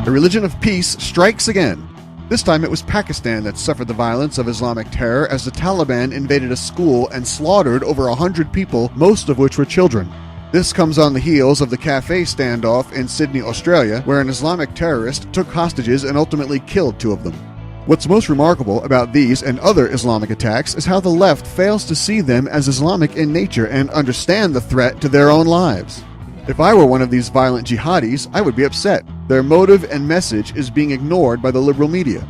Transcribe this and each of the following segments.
The religion of peace strikes again. This time it was Pakistan that suffered the violence of Islamic Terror as the Taliban invaded a school and slaughtered over 100 people, most of which were children. This comes on the heels of the cafe standoff in Sydney, Australia, where an Islamic terrorist took hostages and ultimately killed 2 of them. What's most remarkable about these and other Islamic attacks is how the left fails to see them as Islamic in nature and understand the threat to their own lives. If I were one of these violent jihadis, I would be upset. Their motive and message is being ignored by the liberal media.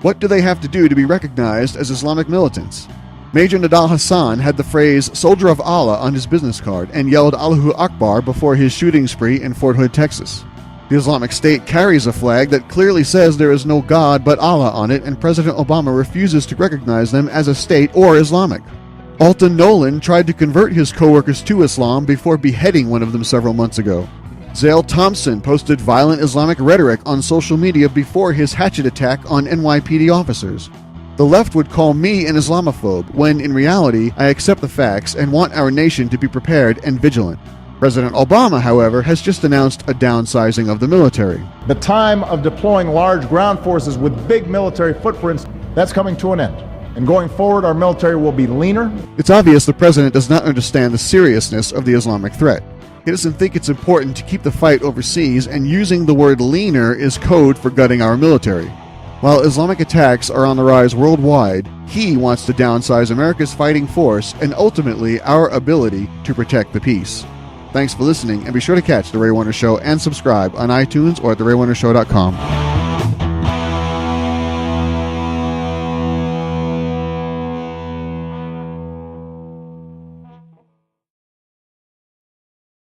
What do they have to do to be recognized as Islamic militants? Major Nadal Hassan had the phrase "Soldier of Allah" on his business card and yelled Allahu Akbar before his shooting spree in Fort Hood, Texas. The Islamic State carries a flag that clearly says there is no God but Allah on it, and President Obama refuses to recognize them as a state or Islamic. Alton Nolan tried to convert his co-workers to Islam before beheading one of them several months ago. Zale Thompson posted violent Islamic rhetoric on social media before his hatchet attack on NYPD officers. The left would call me an Islamophobe, when in reality I accept the facts and want our nation to be prepared and vigilant. President Obama, however, has just announced a downsizing of the military. The time of deploying large ground forces with big military footprints, that's coming to an end. And going forward, our military will be leaner. It's obvious the president does not understand the seriousness of the Islamic threat. He doesn't think it's important to keep the fight overseas, and using the word leaner is code for gutting our military. While Islamic attacks are on the rise worldwide, he wants to downsize America's fighting force and ultimately our ability to protect the peace. Thanks for listening, and be sure to catch The Ray Warner Show and subscribe on iTunes or at theraywarnershow.com.